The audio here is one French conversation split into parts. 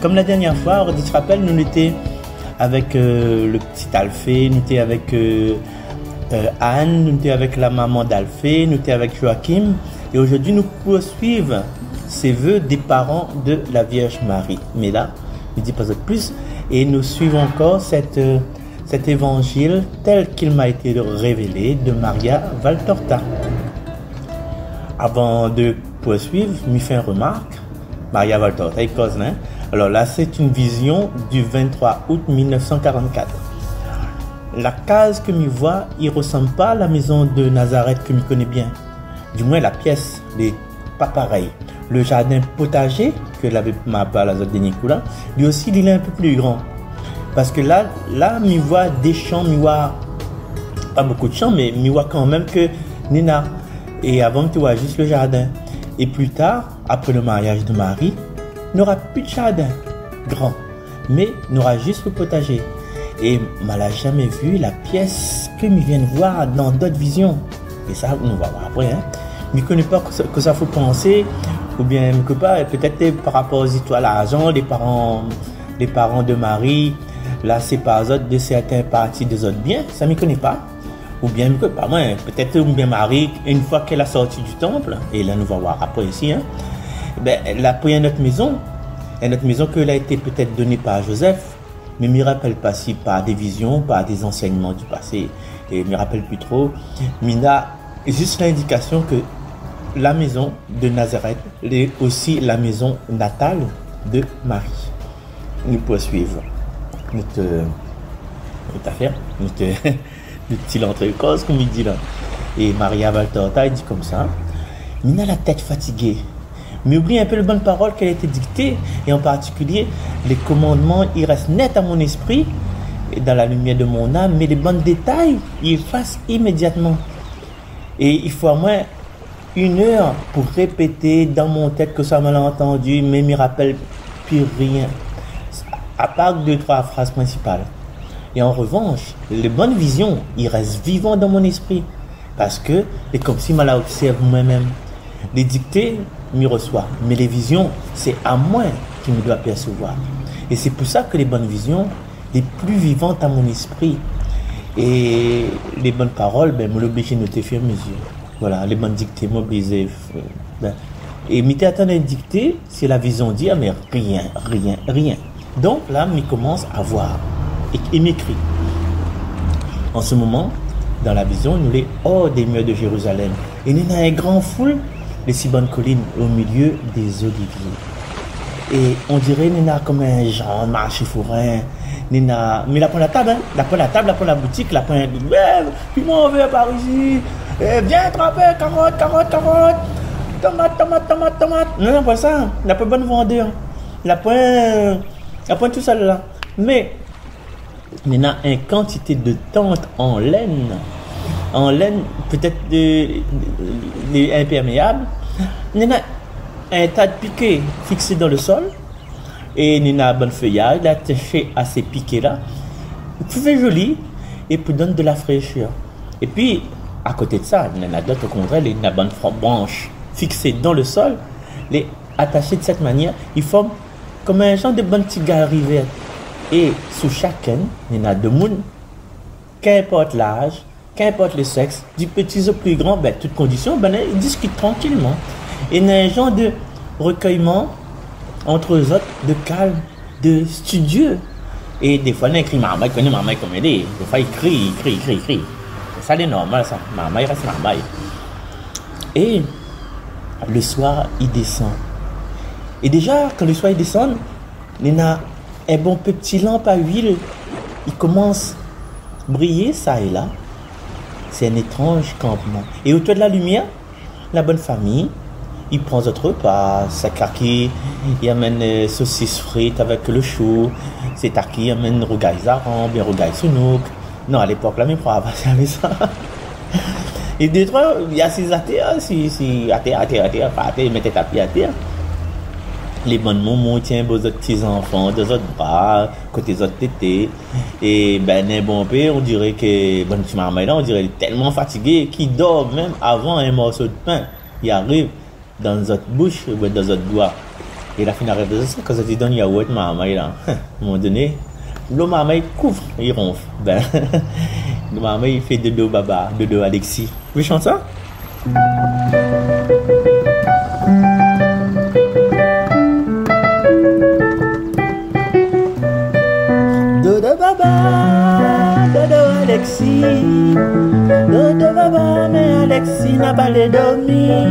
Comme la dernière fois, tu te rappelles, nous étions avec le petit Alphée, nous étions avec Anne, nous étions avec la maman d'Alphée, nous étions avec Joachim. Et aujourd'hui, nous poursuivons ces vœux des parents de la Vierge Marie. Mais là, je ne dis pas de plus. Et nous suivons encore cet évangile tel qu'il m'a été révélé de Maria Valtorta. Avant de poursuivre, je me fais une remarque. Maria Valtorta, il cause, hein? Alors là, c'est une vision du 23 août 1944. La case que je vois, il ne ressemble pas à la maison de Nazareth que je connais bien. Du moins, la pièce n'est pas pareille. Le jardin potager, que l'avait ma part la zone de Nicolas, lui aussi, il est un peu plus grand. Parce que là, je vois des champs, je vois pas beaucoup de champs, mais je vois quand même que Nina. Et avant, tu vois juste le jardin. Et plus tard, après le mariage de Marie, il n'y aura plus de jardin grand, mais il y aura juste le potager. Et je n'ai jamais vu la pièce que je viens de voir dans d'autres visions. Et ça, on va voir après. Hein. Je ne connais pas que ça faut penser, ou bien peut-être par rapport aux histoires l'argent, les parents de Marie, là c'est par autres de certains parties des autres biens, ça ne me connaît pas. Ou bien, pas moi, peut-être bien Marie, une fois qu'elle a sorti du temple, et là nous allons voir après ici, hein, ben, elle a pris notre maison qu'elle a été peut-être donnée par Joseph, mais je ne me rappelle pas si par des visions, par des enseignements du passé, et je ne me rappelle plus trop. Mina, juste l'indication que la maison de Nazareth est aussi la maison natale de Marie. Nous poursuivons notre affaire, le petit l'entrecôte, comme il dit là. Et Maria Valtorta, il dit comme ça. Mina a la tête fatiguée. Mais oublie un peu les bonnes paroles qu'elle a été dictée. Et en particulier, les commandements, ils restent nets à mon esprit, et dans la lumière de mon âme. Mais les bons détails, ils effacent immédiatement. Et il faut au moins 1 heure pour répéter dans mon tête que ça m'a entendu, mais je ne me rappelle plus rien. À part 2-3 phrases principales. Et en revanche, les bonnes visions, ils restent vivants dans mon esprit. Parce que, c'est comme si je l'observe moi-même. Les dictées, je m'y reçois. Mais les visions, c'est à moi qui me dois percevoir. Et c'est pour ça que les bonnes visions, les plus vivantes à mon esprit. Et les bonnes paroles, ben, me l'oblige de noter sur mes yeux. Voilà, les bonnes dictées m'obligent. Et m'étais attendu à une dictée, si la vision dit, mais rien. Donc là, je commence à voir. Et m'écrit. En ce moment, dans la vision, nous sommes hors des murs de Jérusalem. Et nous avons une grande foule, les si bonnes collines, au milieu des oliviers. Et on dirait nous avons comme un genre marché forain. Mais là pour la table, hein? Là pour la boutique, là pour un puis moi on veut par ici. Viens trapper, carotte. Tomate. Non, pas ça. Là pour bonne vendeur. Là pour tout ça là. Mais il y a une quantité de tentes en laine peut-être imperméable. Il y a un tas de piquets fixés dans le sol et il y a un bon feuillage attaché à ces piquets là. Tout fait joli et puis donne de la fraîcheur. Et puis à côté de ça, il y en a d'autres au contraire, il y a une bonne branche fixée dans le sol, les attachées de cette manière, ils forment comme un genre de bonne petite galerie verte. Et sous chacun, il y en a 2 mounes, qu'importe l'âge, qu'importe le sexe, du petit au plus grand, ben, toutes conditions, ben, ils discutent tranquillement. Et il y a un genre de recueillement entre eux autres, de calme, de studieux. Et des fois, il y a écrit Marmaille, comme elle est. Des fois, il crie. Ça, c'est normal, ça. Marmaille reste Marmaille. Et le soir, il descend. Et déjà, quand le soir, il descend, il y a un bon petit lampe à huile, il commence à briller ça et là. C'est un étrange campement. Et autour de la lumière, la bonne famille, il prend votre repas, sa kaki, il amène saucisses frites avec le chou, c'est taki, il amène rogaille zaran, bien rogaille sounouk. Non, à l'époque, là, mais pour avancer avec ça. Et des trois, il y a ces athées, si athées, mettez ta pied à terre. Les bonnes moments tiennent vos autres petits enfants, deux autres bras, côté des autres tétés. Et ben, un bon père, on dirait que, bon, petit marmaille là, on dirait qu'il est tellement fatigué qu'il dort même avant un morceau de pain. Il arrive dans notre bouche ou dans notre doigt. Et la fin d'arrêt de ça, quand ça dit donne yaourt, maman, là, à un moment donné, le maman, il couvre, il ronfle. Ben, le maman, il fait dodo baba, dodo Alexis. Vous chantez ça? Dodo baba, dodo Alexis, dodo baba, mais Alexis n'a pas les dormir.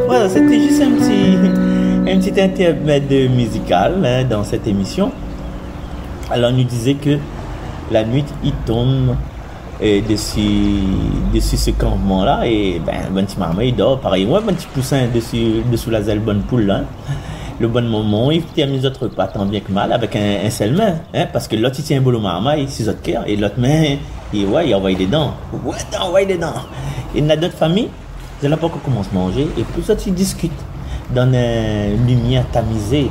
Voilà, c'était juste un petit intermède musical hein, dans cette émission. Alors, on nous disait que la nuit, il tombe dessus ce campement-là et ben petit maman, il dort. Pareil, moi, un petit poussin dessous la zèle bonne poule là. Le bon moment, il tient les autres pas tant bien que mal avec un seul main, hein, parce que l'autre il tient un boulot marmaille, six autres cœurs, et l'autre main, il envoie des dents. Ouais, envoie des dents. Et dans d'autres familles, c'est là pas qu'on commence à manger, et plus ça, ils discutent dans une lumière tamisée,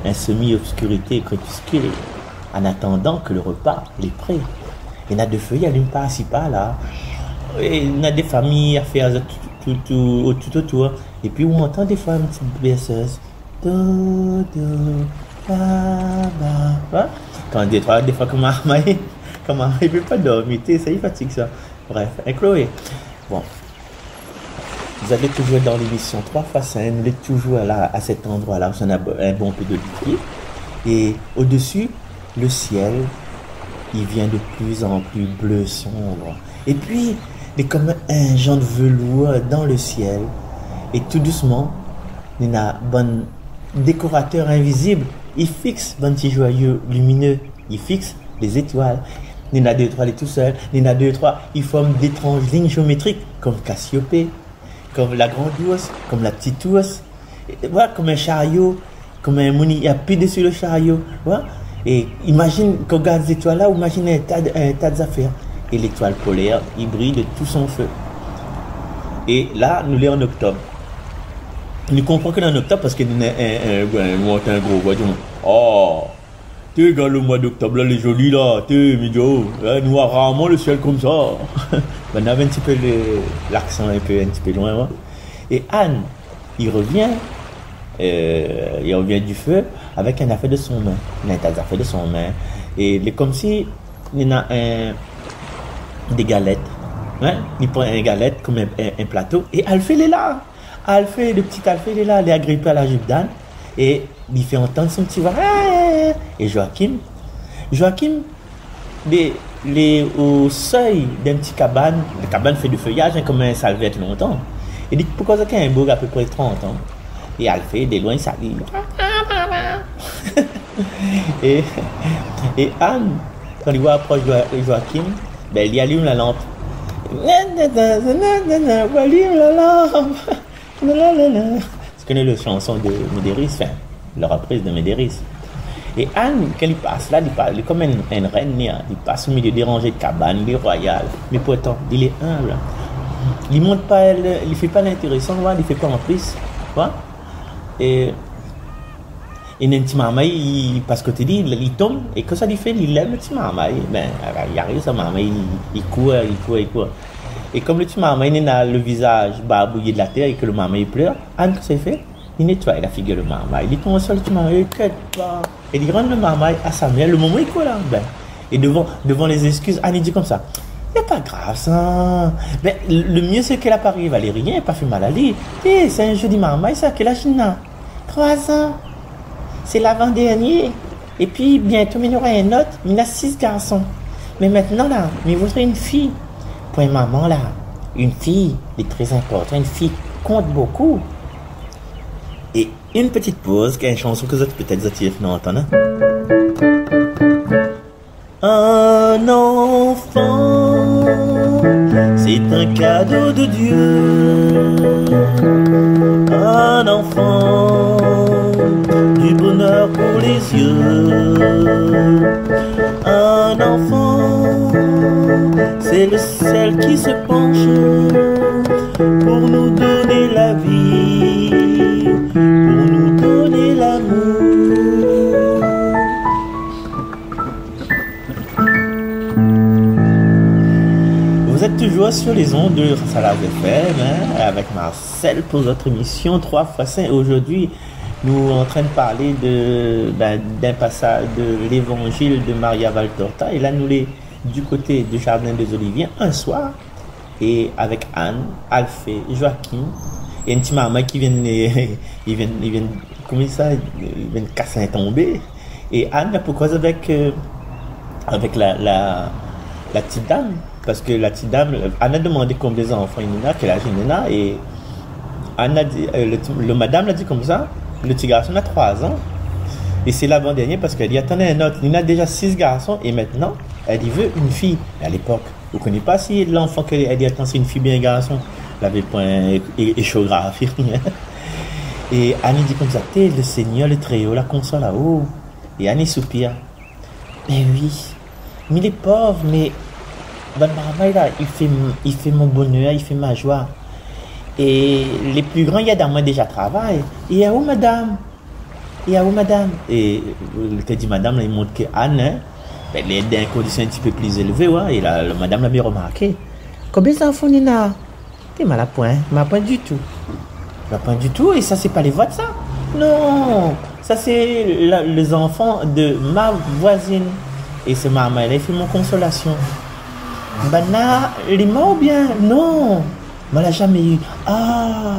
un semi-obscurité crépuscule, en attendant que le repas les prêt. Il y a deux feux, il y a l'une par-ci par-là, et il y a des familles à faire tout autour, et puis on entend des fois une petite berceuse. Quand des fois que maman il peut pas dormir, ça y fatigue ça. Bref, et Chloé, bon, vous allez toujours dans l'émission 3 x 5, vous êtes toujours là à cet endroit là où on a un bon peu de liquide et au-dessus le ciel il vient de plus en plus bleu sombre et puis il y a comme un genre de velours dans le ciel et tout doucement il y a bonne décorateur invisible, il fixe un petit joyau lumineux, il fixe les étoiles. Il y en a deux, trois, il est tout seul. Il y en a deux, trois, ils forment d'étranges lignes géométriques, comme Cassiopée, comme la grande ours, comme la petite ours. Voilà, comme un chariot, comme un mouni, il y a plus dessus le chariot. Voilà. Et imagine qu'on regarde ces étoiles-là, imagine un tas d'affaires. Et l'étoile polaire, il brille de tout son feu. Et là, nous sommes en octobre. Nous comprenons que dans octobre, parce qu'il y a un gros voyage. Oh, tu regardes le mois d'octobre, là, les jolis là, tu midjo, nous avons rarement le ciel comme ça. On avait un petit peu l'accent un petit peu loin. Ouais. Et Anne, il revient du feu avec un affaire de son main. Il a un tas d'affaires de son main. Et il est comme si il y a des galettes. Hein? Il prend une galette comme un plateau et Alphée est là. Alphée, le petit Alphée, il est là, il est agrippé à la jupe d'Anne et il fait entendre son petit voix. Et Joachim, il est au seuil d'un petit cabane. La cabane fait du feuillage, hein, comme un salvette longtemps. Il dit pourquoi ça qu'il y a un beau à peu près 30 ans. Et Alphée, de loin, il s'allie. et Anne, quand il voit approche Joachim, ben, il allume la lampe. Allume la lampe. Tu connais la chanson de Médéris, enfin, la reprise de Médéris. Et Anne, quand il passe là, il est comme une reine, il passe au milieu des rangées de cabanes, il est royal, mais pourtant, il est humble. Il monte pas, il fait pas l'intéressant, il fait pas en plus, quoi. Et un petit maman, parce que tu dis, il tombe, et que ça lui fait, il lève le petit maman, ben, il arrive, sa maman, il court. Et comme le petit maman, il a le visage barbouillé de la terre et que le maman, il pleure, Anne, qu'est-ce qu'il fait? Il nettoie la figure de maman. Il tombe au sol, le petit maman, il quitte pas. Et il rend le maman à sa mère, le moment il court là. Ben, et devant les excuses, Anne, il dit comme ça. C'est pas grave ça. Mais le mieux c'est qu'elle n'a pas arrivé à aller rien, elle n'a pas fait mal à lui. C'est un jeudi maman, ça, quel âge il a? 3 ans. C'est l'avant-dernier. Et puis bientôt, il y aura un autre. Il a 6 garçons. Mais maintenant là, il voudrait une fille. Pour une maman là, une fille est très importante, une fille compte beaucoup. Et une petite pause, qui est une chanson que vous peut-être entendre. Un enfant, c'est un cadeau de Dieu. Un enfant, du bonheur pour les yeux. Un enfant, c'est le ciel qui se penche pour nous donner la vie, pour nous donner l'amour. Vous Vous êtes toujours sur les ondes de Salade FM avec Marcel pour votre émission 3x5. Aujourd'hui, nous sommes en train de parler d'un passage de l'évangile de Maria Valtorta. Et là, nous sommes du côté du Jardin des Oliviers un soir. Et avec Anne, Alphée, Joachim et un petit maman qui vient, comment ça, ils viennent casser un tombé. Et Anne a pour cause avec la petite dame. Parce que la petite dame, Anne a demandé combien d'enfants il y a, quel âge il y a, et Anne a dit, le madame l'a dit comme ça, le petit garçon a 3 ans, et c'est l'avant-dernier parce qu'elle dit, attendez un autre, il y a déjà 6 garçons, et maintenant, elle dit, veut une fille. Mais à l'époque, vous ne connaissez pas si l'enfant qu'elle dit, attends, c'est une fille bien un garçon, elle avait point échographie, rien. Et Anne dit comme ça, t'es le Seigneur, le Très-Haut, la console là-haut. Et Anne soupire, mais oui, mais il est pauvre, mais ben, là, il fait mon bonheur, il fait ma joie. Et les plus grands, il y a dans moi déjà travail. Et à où madame? Et à où madame? Et il dit madame, là, il montre que Anne, ben, elle est dans une condition un petit peu plus élevée, ouais, et là, madame l'a bien remarqué. Combien d'enfants il y a? T'es mal à point, du tout. Pas point du tout, et ça, c'est pas les votes, ça? Non, ça, c'est les enfants de ma voisine. Et c'est maman, elle a fait mon consolation. Ben là, il est mort ou bien? Non, mais elle n'a jamais eu. Ah,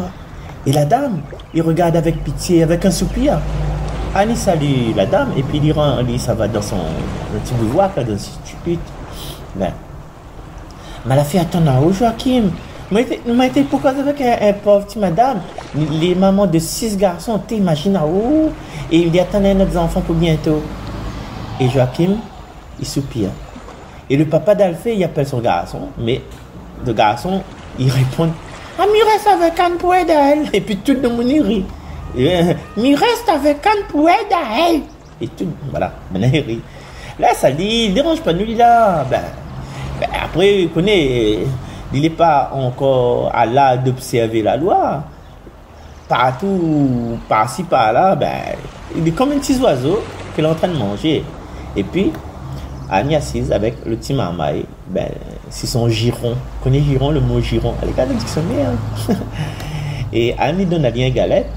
et la dame, il regarde avec pitié, avec un soupir. Annie salue la dame et puis ça va dans son petit boudoir, dans une stupide. Ben, mais elle a fait attendre au Joachim. Moi, été pourquoi avec un pauvre petit madame, les mamans de 6 garçons, t'imagines où? Et il dit attendez notre enfant pour bientôt. Et Joachim, il soupire. Et le papa d'Alphée, il appelle son garçon, mais le garçon, il répond ah, mais reste avec Anne pour aider elle. Et puis tout le monde rit. Mais reste avec Anne pour aider elle. Et tout, voilà, maintenant il rit. Là, ça dit, il dérange pas nous, là. Ben, après, il connaît, il n'est pas encore à l'âge d'observer la loi. Partout, par-ci, par-là, ben, il est comme un petit oiseau qu'il est en train de manger. Et puis, Annie assise avec le petit marmaille, ben, c'est son giron. Vous connaissez giron, le mot giron? Elle est dans le dictionnaire. Et Annie donne à lui une galette.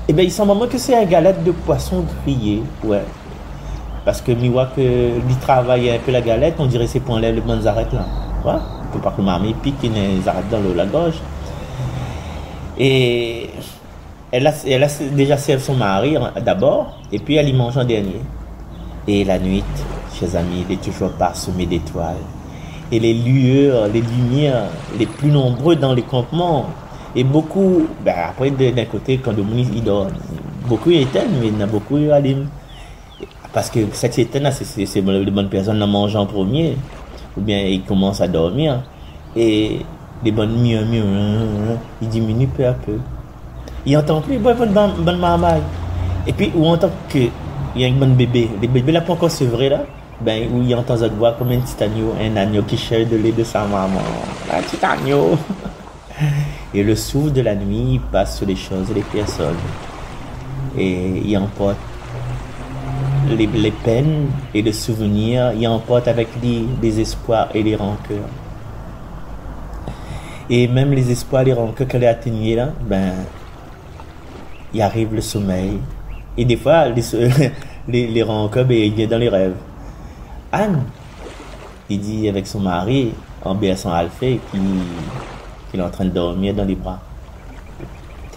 Et ben, il semble moi que c'est une galette de poisson grillé. Ouais. Parce que mi voit que lui travaille un peu la galette, on dirait c'est pour enlever le bon arrête là. Ouais. Il faut pas que le marmaille pique, il les arrête dans la gorge. Et elle a déjà servi son mari d'abord, et puis elle y mange en dernier. Et la nuit, chers amis, il est toujours parsemé d'étoiles. Et les lueurs, les lumières les plus nombreuses dans les campements. Et beaucoup, ben après d'un côté, quand le monde il dort, beaucoup éteignent, mais il y en a beaucoup qui allument. Parce que cette éteinte, c'est les bonnes personnes qui mangent en premier. Ou bien ils commencent à dormir. Et les bonnes ils diminuent peu à peu. Ils n'entendent plus, ils voient une bonne marmaille. Et puis, on entend qu'il y a un bon bébé. Les bébés là, pas encore sevrés là. Ben, où il entend cette voix comme un petit agneau, qui cherche de lait de sa maman. Un petit agneau. Et le souffle de la nuit passe sur les choses et les personnes. Et il emporte les peines et les souvenirs. Il emporte avec lui les espoirs et les rancœurs. Et même les espoirs et les rancœurs qu'elle a atteignés là, ben, il arrive le sommeil. Et des fois, les rancœurs, ben, il vient dans les rêves. Anne, il dit avec son mari, en berçant Alphée, qu'il est en train de dormir dans les bras.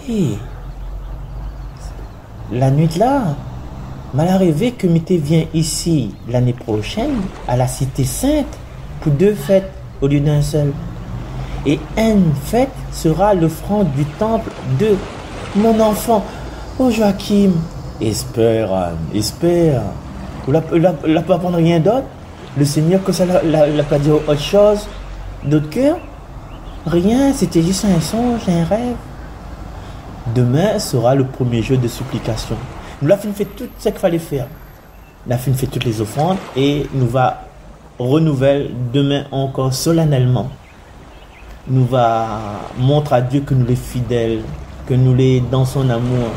Hey, la nuit là, mal arrivé que Mété vient ici l'année prochaine, à la Cité Sainte, pour 2 fêtes au lieu d'un seul. Et une fête sera l'offrande du temple de mon enfant. Oh Joachim, espère, Anne, espère. Vous ne pas prendre rien d'autre? Le Seigneur, que ça l'a pas dit autre chose d'autre cœur? Rien, c'était juste un songe, un rêve. Demain sera le premier jour de supplication. Nous l'avons fait tout ce qu'il fallait faire. Nous avons fait toutes les offrandes et nous va renouveler demain encore solennellement. Nous va montrer à Dieu que nous sommes fidèles, que nous sommes dans son amour.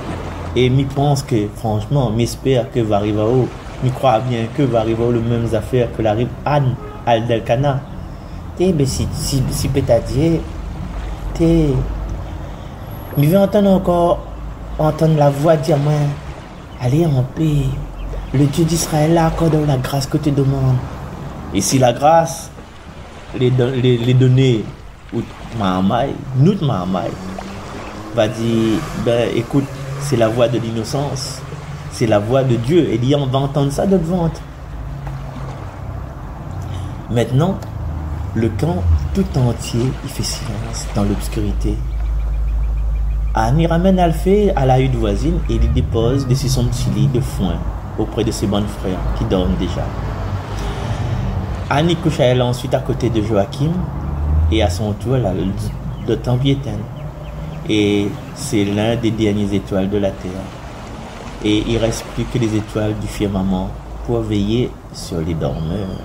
Et je pense que, franchement, j'espère que va arriver au. Je crois bien que va arriver aux mêmes affaires que l'arrive Anne Aldelkana. ben, si peut-être, je vais entendre la voix dire, moi, allez en paix. Le Dieu d'Israël accorde la grâce que tu demandes. Et si la grâce, les données, ou Mahamay, nous Mahamay, va dire, ben écoute, c'est la voix de l'innocence, c'est la voix de Dieu. Et dit, on va entendre ça de devant. Maintenant, le camp tout entier, il fait silence dans l'obscurité. Annie ramène Alphée à la hutte voisine et il dépose dessus son petit lit de foin auprès de ses bons frères qui dorment déjà. Annie couche elle ensuite à côté de Joachim et à son tour le temps éteint. Et c'est l'un des dernières étoiles de la terre. Et il ne reste plus que les étoiles du firmament pour veiller sur les dormeurs.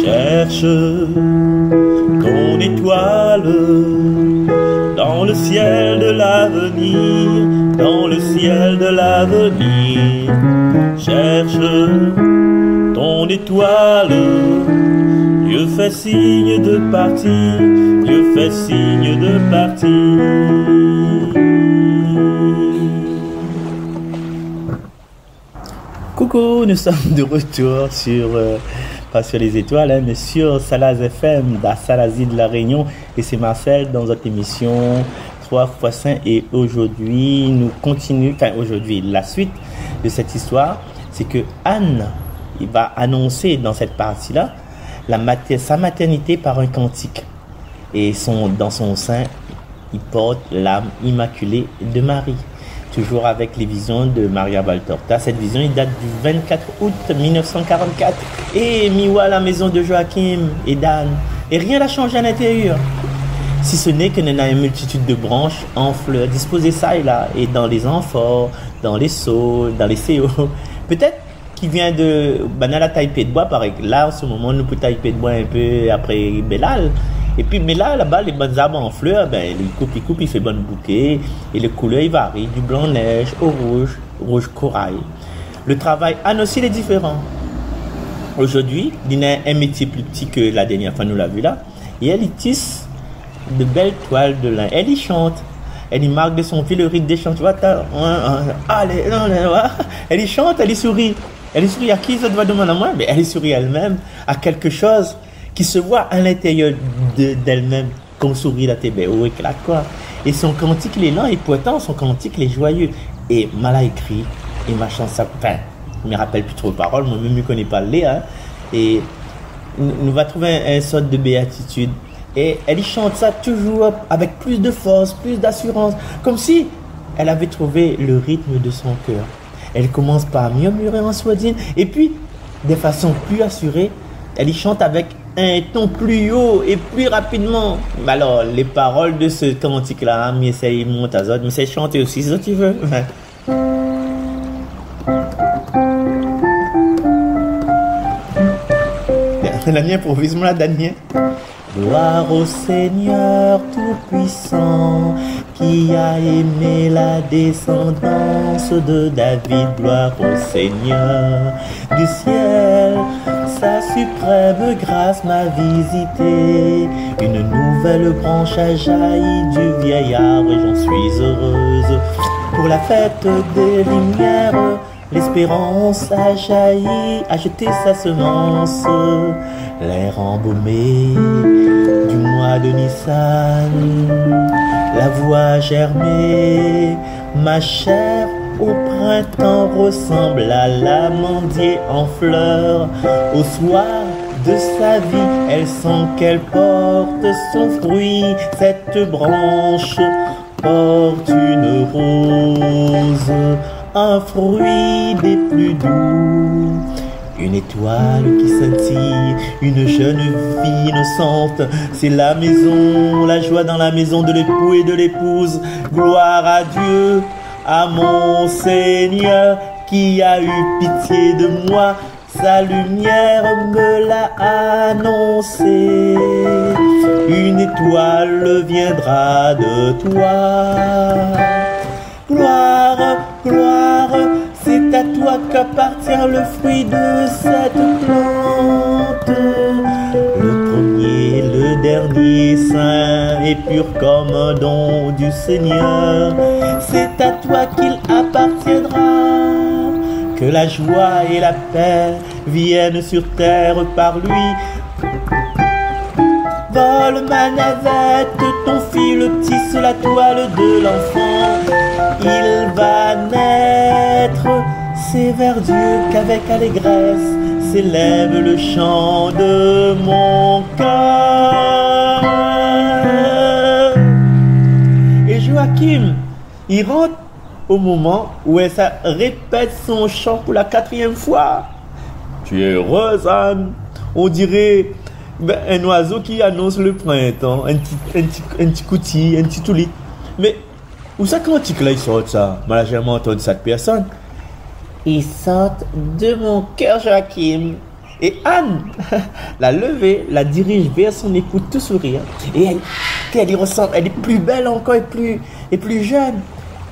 Cherche ton étoile dans le ciel de l'avenir, dans le ciel de l'avenir. Cherche ton étoile, Dieu fait signe de partir, Dieu fait signe de partir. Coucou, nous sommes de retour sur, pas sur les étoiles, hein, mais sur Salaz FM, dans Salazie de la Réunion. Et c'est Marcel dans notre émission 3x5. Et aujourd'hui, nous continuons, enfin aujourd'hui, la suite de cette histoire, c'est que Anne, il va annoncer dans cette partie-là sa maternité par un cantique. Et dans son sein, il porte l'âme immaculée de Marie. Toujours avec les visions de Maria Valtorta. Cette vision, il date du 24 août 1944. Et Miwa, la maison de Joachim et d'Anne. Et rien n'a changé à l'intérieur. Si ce n'est qu'il y a une multitude de branches en fleurs disposées ça et là. Et dans les amphores, dans les seaux, dans les CO. Peut-être qu'il vient de Banala taipé de bois, par exemple. Là, en ce moment, nous pouvons taipé de bois un peu après Bellal. Et puis, mais là-bas, les bonnes arbres en fleurs, ben, il coupe, il fait bon bouquet. Et les couleurs, ils varient du blanc-neige au rouge corail. Le travail, aussi, il est différent. Aujourd'hui, il a un métier plus petit que la dernière fois, nous l'avons vu là. Et elle, tisse de belles toiles de lin. Elle y chante. Elle y marque de son pied le rythme des chants. Tu vois, elle y chante, elle y sourit. Elle y sourit à qui ça doit demander à moi? Mais elle y sourit elle-même à quelque chose qui se voit à l'intérieur d'elle-même, comme sourit la tébé, ou éclate quoi. Et son cantique, il est lent, et pourtant, son cantique, il est joyeux. Et mal a écrit, et ma chanson, enfin, je ne me rappelle plus trop de paroles, moi-même, je ne connais pas le lait, hein. Et nous va trouver une sorte de béatitude. Et elle y chante ça toujours avec plus de force, plus d'assurance, comme si elle avait trouvé le rythme de son cœur. Elle commence par murmurer en swahili, et puis, de façon plus assurée, elle y chante avec un ton plus haut et plus rapidement. Alors, les paroles de ce cantique-là, mais essaye monte à mais c'est chanter aussi, si tu veux. La mienne improvise-moi la dernière. Gloire au Seigneur Tout-Puissant, qui a aimé la descendance de David. Gloire au Seigneur du ciel, sa suprême grâce m'a visité. Une nouvelle branche a jailli du vieil arbre et j'en suis heureuse. Pour la fête des lumières, l'espérance a jailli, a jeté sa semence. L'air embaumé du mois de Nissan, la voix germée, ma chair au printemps ressemble à l'amandier en fleurs. Au soir de sa vie, elle sent qu'elle porte son fruit. Cette branche porte une rose, un fruit des plus doux. Une étoile qui scintille, une jeune fille innocente. C'est la maison, la joie dans la maison de l'époux et de l'épouse. Gloire à Dieu, à mon Seigneur qui a eu pitié de moi. Sa lumière me l'a annoncé. Une étoile viendra de toi. Gloire, gloire, c'est à à toi qu'appartient le fruit de cette plante. Le premier, le dernier, saint et pur comme un don du Seigneur. C'est à toi qu'il appartiendra. Que la joie et la paix viennent sur terre par lui. Vole ma navette, ton fil tisse la toile de l'enfant. Il va naître, c'est vers Dieu qu'avec allégresse s'élève le chant de mon cœur. Et Joachim, il rentre au moment où elle répète son chant pour la 4e fois. Tu es heureuse, Anne. On dirait un oiseau qui annonce le printemps, un petit coutil, un petit toulit. Mais où ça cantique là, ils sortent ça? Moi, j'ai jamais entendu ça de personne. Ils sortent de mon cœur, Joachim. Et Anne l'a levée, la dirige vers son époux tout sourire. Et elle y ressemble, elle est plus belle encore et plus jeune.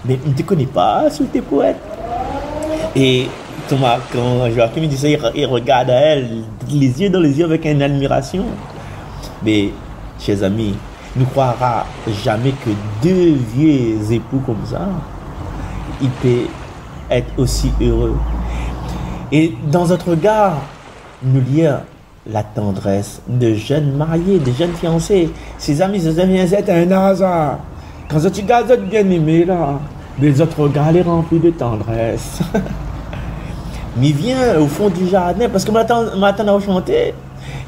Mais on ne te connaît pas sous tes poètes. Et Thomas, quand Joachim dit ça, il regarde à elle, les yeux dans les yeux avec une admiration. Mais, chers amis, ne croira jamais que 2 vieux époux comme ça, ils peuvent être aussi heureux. Et dans notre regard, nous lire la tendresse de jeunes mariés, de jeunes fiancés. Ses amis, c'est un hasard. Quand tu regardes bien aimé là, les autres regards les remplis de tendresse. Mais viens au fond du jardin parce que m'attend à chanter.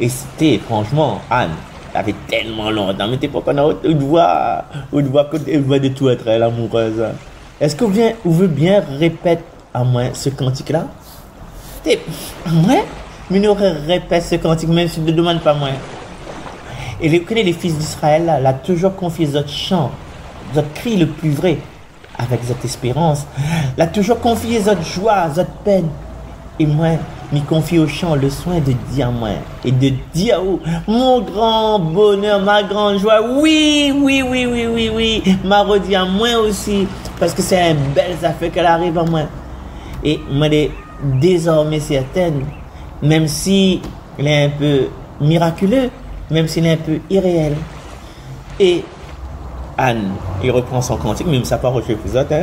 Et c'était franchement, Anne, ça fait tellement longtemps, mais t'es pas qu'on a une voix de tout être elle amoureuse. Est-ce que vous voulez bien répéter à moi ce cantique-là? Moi? Mais nous répète ce cantique, même si tu ne demandes pas moi. Et les fils d'Israël, là, l'a toujours confié notre chant, notre cri le plus vrai, avec cette espérance. L'a toujours confié notre joie, notre peine. Et moi, m'y confie au chant le soin de dire moi, et de dire mon grand bonheur, ma grande joie. Oui, m'a redit à moi aussi, parce que c'est une belle affaire qu'elle arrive à moi. Et moi, elle est désormais certaine, même si elle est un peu miraculeux, même s'il est un peu irréel. Et Anne, il reprend son cantique, même ça part au chef vous autres.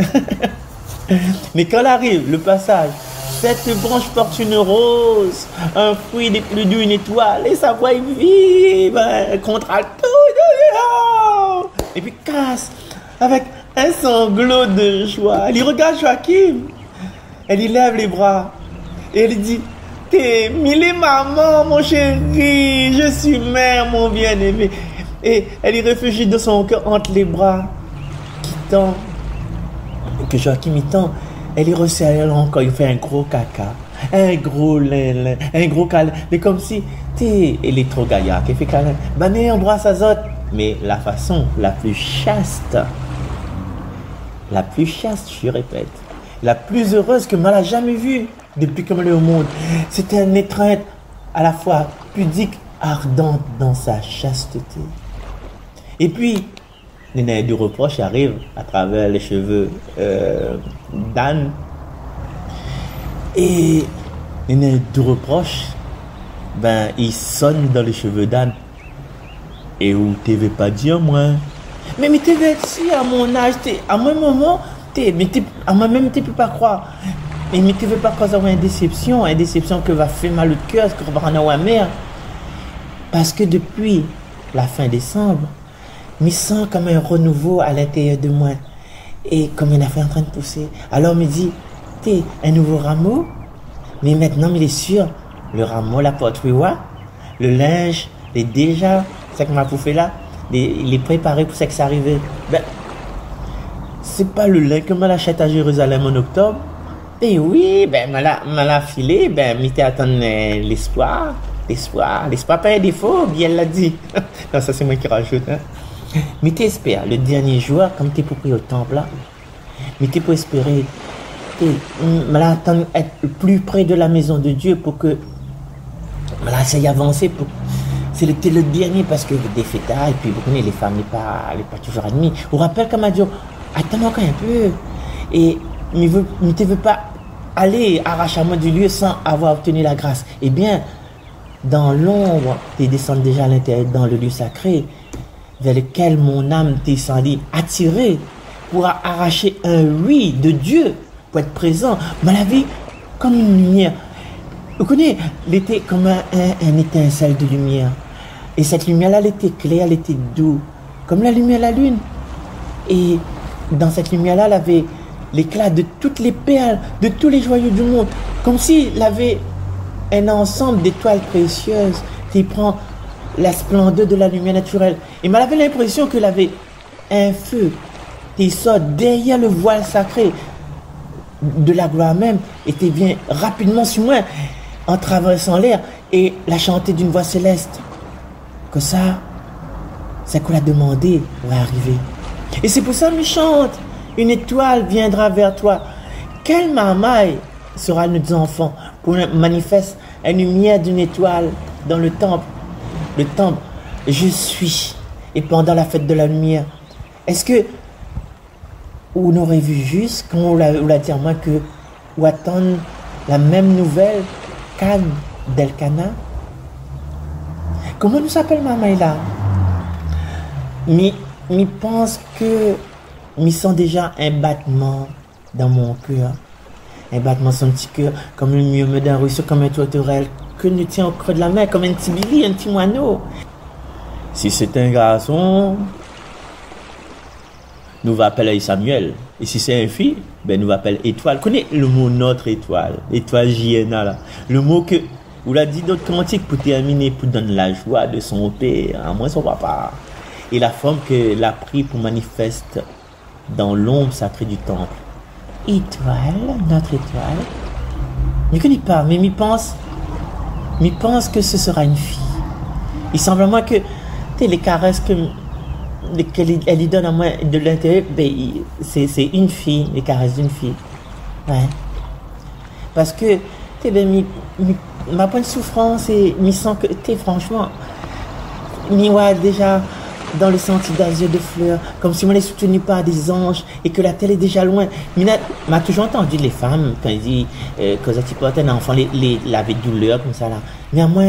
Mais quand arrive le passage, cette branche porte une rose, un fruit des plus d'une étoile, et sa voix est vive, contralto, et puis casse avec un sanglot de joie. Elle y regarde Joachim, elle y lève les bras, et elle dit: t'es mille maman, mon chéri, je suis mère, mon bien-aimé. Et elle y réfugie de son cœur entre les bras qui tend, que Joachim y tend. Elle y resserre encore, il fait un gros caca, un gros lin, un gros câlin. Mais comme si, elle est trop gaillarde, elle fait câlin. Ben, mais embrasse à autres. Mais la façon la plus chaste, je répète, la plus heureuse que moi n'a jamais vue depuis qu'elle est au monde. C'était une étreinte à la fois pudique, ardente dans sa chasteté. Et puis, les nains du reproche arrivent à travers les cheveux d'Anne. Et les nains du reproche, ben, ils sonnent dans les cheveux d'Anne. Et où tu ne veux pas dire, moi? Mais tu veux être si à mon âge, à mon moment, à moi-même, tu ne peux pas croire. Mais tu ne veux pas causer une déception que va faire mal au cœur, que va rendre amer. Parce que depuis la fin décembre, je sens comme un renouveau à l'intérieur de moi. Et comme une affaire en train de pousser. Alors, je me dis, t'es un nouveau rameau. Mais maintenant, il est sûr, le rameau, la porte, oui, le linge, est déjà, c'est que m'a pouffé là, il est préparé pour ça que ça arrive. Ben, c'est pas le lin que je l'achète à Jérusalem en octobre. Ben oui, ben, je l'ai filé, ben, je t'ai attendu l'espoir pas un défaut, bien elle l'a dit. Non, ça c'est moi qui rajoute, hein. Mais t'espères, le dernier jour, comme t'es pour prier au temple là, mais t'es pour espérer, être plus près de la maison de Dieu pour que, ça y avancer, c'était le dernier parce que des fêtards, et puis vous connaissez, les femmes n'est pas toujours admises. Vous rappelez comme a dit, attends encore un peu, et mais tu veux pas aller arrachamment du lieu sans avoir obtenu la grâce. Eh bien, dans l'ombre, tu descends déjà à l'intérieur, dans le lieu sacré, vers lequel mon âme descendit, attirée pour arracher un oui de Dieu, pour être présent dans la vie comme une lumière. Vous connaissez, elle était comme un étincelle de lumière. Et cette lumière-là, elle était claire, elle était douce, comme la lumière de la lune. Et dans cette lumière-là, elle avait l'éclat de toutes les perles, de tous les joyaux du monde. Comme s'il avait un ensemble d'étoiles précieuses qui prend la splendeur de la lumière naturelle. Et elle avait l'impression qu'elle avait un feu qui sort derrière le voile sacré de la gloire même, et qui vient rapidement sur moi en traversant l'air et la chanter d'une voix céleste. Que ça, c'est qu'on l'a demandé va arriver. Et c'est pour ça que je chante. Une étoile viendra vers toi. Quelle marmaille sera nos enfants pour manifester la lumière d'une étoile dans le temple. Le temple, je suis. Et pendant la fête de la lumière, est-ce que on aurait vu juste, quand on l'a dit à moi, que ou attendre la même nouvelle qu'Anne d'Elkana? Comment nous s'appelle maman là? Mais pense que je sens déjà un battement dans mon cœur. Un battement sur mon petit cœur, comme le murmure d'un ruisseau, comme un tourterelle que nous tient au creux de la main, comme un petit Billy, un petit moineau. Si c'est un garçon, nous va appeler Samuel. Et si c'est une fille, ben nous va appeler étoile. Connais le mot notre étoile, étoile JNA là. Le mot que vous l'a dit d'autres cantiques pour terminer, pour donner la joie de son père, à moins son papa. Et la forme que l'a pris pour manifester dans l'ombre sacrée du temple. Étoile, notre étoile. Je ne connais pas, mais je pense que ce sera une fille. Il semble à moi que les caresses qu'elle lui donne à moi de l'intérieur, ben, c'est une fille, les caresses d'une fille. Ouais. Parce que ma bonne souffrance et je sens que franchement, je déjà dans le sentier d'azur de fleurs, comme si on est soutenu par des anges et que la terre est déjà loin. M'a toujours entendu les femmes quand ils disent que ça porte un enfant, la douleur comme ça là. Mais à moi,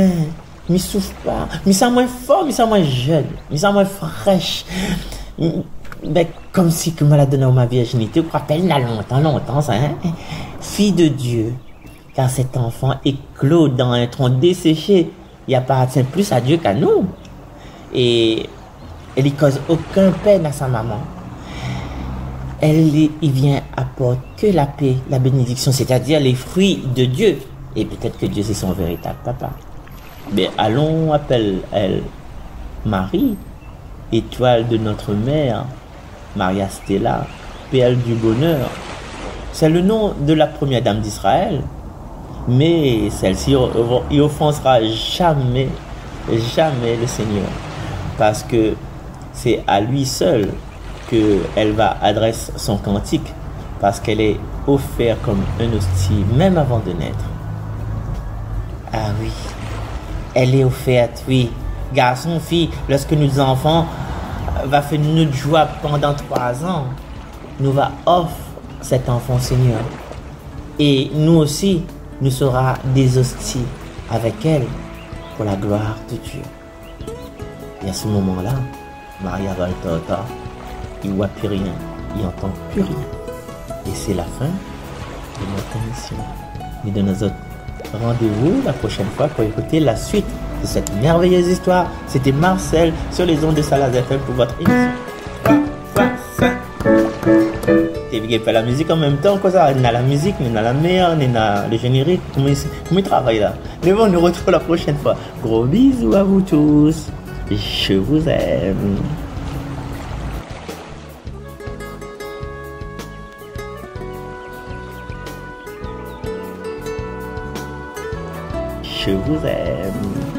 je ne souffre pas. Je me sens moins fort, je me sens moins jeune, je me sens moins fraîche. Ben, comme si que me l'a donné ma virginité, je me rappelle là longtemps, ça, hein? Fille de Dieu, car cet enfant éclos dans un tronc desséché, il appartient plus à Dieu qu'à nous. Et elle ne cause aucun peine à sa maman. Il vient apporter que la paix, la bénédiction, c'est-à-dire les fruits de Dieu. Et peut-être que Dieu c'est son véritable papa. Mais allons, appelle elle Marie, étoile de notre mère, Maria Stella, perle du bonheur. C'est le nom de la première dame d'Israël. Mais celle-ci il offensera jamais le Seigneur. Parce que c'est à lui seul qu'elle va adresser son cantique, parce qu'elle est offerte comme un hostie, même avant de naître. Ah oui, elle est offerte, oui. Garçon, fille, lorsque nos enfants va faire notre joie pendant 3 ans, nous va offrir cet enfant Seigneur. Et nous aussi, nous serons des hosties avec elle pour la gloire de Dieu. Et à ce moment-là, Maria Valtorta, il ne voit plus rien, il n'entend plus rien. Et c'est la fin de notre émission. Mais de nos autres rendez-vous la prochaine fois pour écouter la suite de cette merveilleuse histoire. C'était Marcel sur les ondes de Salaz FM pour votre émission. 3, 5. Et fait la musique en même temps, quoi ça? On a la musique, on a la mer, on a le générique. Comment il travaille là? Mais bon, on nous retrouve la prochaine fois. Gros bisous à vous tous. Je vous aime. Je vous aime.